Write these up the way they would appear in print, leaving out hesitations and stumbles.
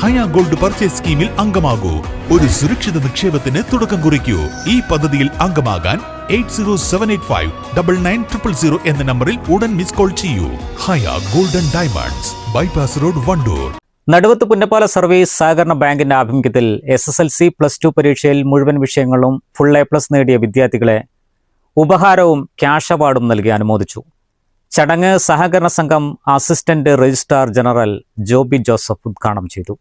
ഹയ gold purchase സ്കീമിൽ അംഗമാകൂ. ഒരു സുരക്ഷിത നിക്ഷേപത്തിന് തുടക്കം കുറിക്കൂ. ഈ പദ്ധതിയിൽ അംഗമാകാൻ 8078599000 എന്ന നമ്പറിൽ ഉടൻ മിസ് കോൾ ചെയ്യൂ. Haya golden diamonds, bypass road, Wandoor. Naduvath Punnappala service സഹകരണ ബാങ്കിന്റെ ആഭിമുഖ്യത്തിൽ SSLC +2 പരീക്ഷയിൽ മുഴുവൻ വിഷയങ്ങളും ഫുൾ A+ നേടിയ വിദ്യാർത്ഥികളെ ഉപഹാരവും ക്യാഷ് അവാർഡും നൽകി അനുമോദിച്ചു. ചടങ്ങ് സഹകരണ സംഘം assistant registrar general Joby Joseph ഉദ്ഘാടനം ചെയ്തു.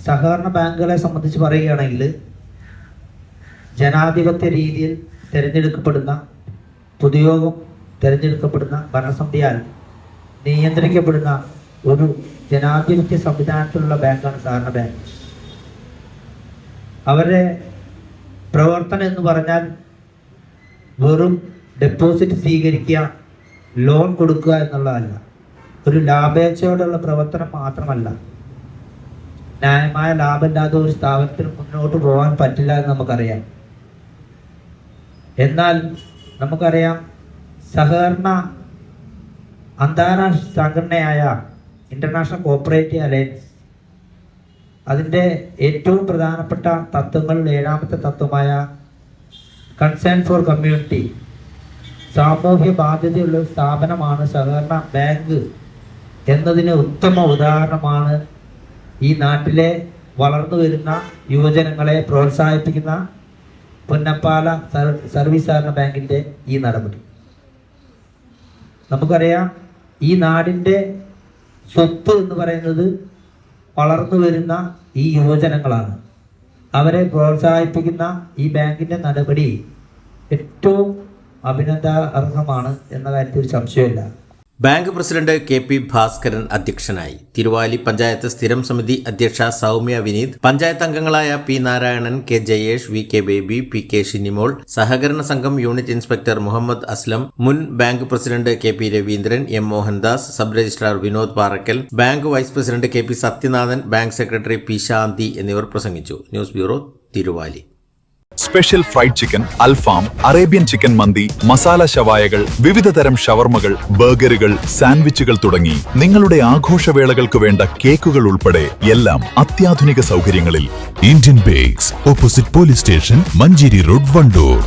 സഹകരണ ബാങ്കുകളെ സംബന്ധിച്ച് പറയുകയാണെങ്കിൽ ജനാധിപത്യ രീതിയിൽ തിരഞ്ഞെടുക്കപ്പെടുന്ന പൊതുയോഗം തിരഞ്ഞെടുക്കപ്പെടുന്ന ഭരണസമിതിയാൽ നിയന്ത്രിക്കപ്പെടുന്ന ഒരു ജനാധിപത്യ സംവിധാനത്തിലുള്ള ബാങ്കാണ് സഹകരണ ബാങ്ക്. അവരുടെ പ്രവർത്തനം എന്ന് പറഞ്ഞാൽ വെറും ഡെപ്പോസിറ്റ് സ്വീകരിക്കുക, ലോൺ കൊടുക്കുക എന്നുള്ളതല്ല. ഒരു ലാഭേച്ഛയോടുള്ള പ്രവർത്തനം മാത്രമല്ല. ന്യായമായ ലാഭമില്ലാതെ ഒരു സ്ഥാപനത്തിന് മുന്നോട്ട് പോകാൻ പറ്റില്ല എന്ന് നമുക്കറിയാം. എന്നാൽ നമുക്കറിയാം, സഹകരണ അന്താരാഷ്ട്ര സംഘടനയായ ഇന്റർനാഷണൽ കോഓപ്പറേറ്റീവ് അലയൻസ് അതിൻ്റെ ഏറ്റവും പ്രധാനപ്പെട്ട തത്വങ്ങളിൽ 7ാമത്തെ തത്വമായ കൺസേൺ ഫോർ കമ്മ്യൂണിറ്റി, സാമൂഹ്യ ബാധ്യതയുള്ള ഒരു സ്ഥാപനമാണ് സഹകരണ ബാങ്ക് എന്നതിന് ഉത്തമ ഉദാഹരണമാണ് ഈ നാട്ടിലെ വളർന്നു വരുന്ന യുവജനങ്ങളെ പ്രോത്സാഹിപ്പിക്കുന്ന പുന്നപ്പാല സർവീസ് സഹകരണ ബാങ്കിൻ്റെ ഈ നടപടി. നമുക്കറിയാം, ഈ നാടിൻ്റെ സ്വത്ത് എന്ന് പറയുന്നത് വളർന്നു വരുന്ന ഈ യുവജനങ്ങളാണ്. അവരെ പ്രോത്സാഹിപ്പിക്കുന്ന ഈ ബാങ്കിൻ്റെ നടപടി ഏറ്റവും അഭിനന്ദനാർഹമാണ് എന്ന കാര്യത്തിൽ ഒരു സംശയമില്ല. ബാങ്ക് പ്രസിഡന്റ് KP ഭാസ്കരൻ അധ്യക്ഷനായി. തിരുവാലി പഞ്ചായത്ത് സ്ഥിരം സമിതി അധ്യക്ഷ സൗമ്യ വിനീത്, പഞ്ചായത്ത് അംഗങ്ങളായ P Narayanan, K Jayesh, VK Baby, PK Shinimol, സഹകരണ സംഘം യൂണിറ്റ് ഇൻസ്പെക്ടർ മുഹമ്മദ് അസ്ലം, മുൻ bank president KP Raveendran, M Mohandas, sub registrar Vinod Parakkal, bank vice president KP Sathyanathan, bank secretary P Shanthi എന്നിവർ പ്രസംഗിച്ചു. News bureau, Thiruvali. Special fried chicken, alfaham, Arabian chicken mandi, masala ഷവായകൾ, വിവിധ തരം ഷവർമകൾ, ബർഗറുകൾ, സാൻഡ്വിച്ചുകൾ തുടങ്ങി നിങ്ങളുടെ ആഘോഷവേളകൾക്ക് വേണ്ട കേക്കുകൾ ഉൾപ്പെടെ എല്ലാം അത്യാധുനിക സൗകര്യങ്ങളിൽ. Indian bakes, opposite police station, Manjeri road, Wandoor.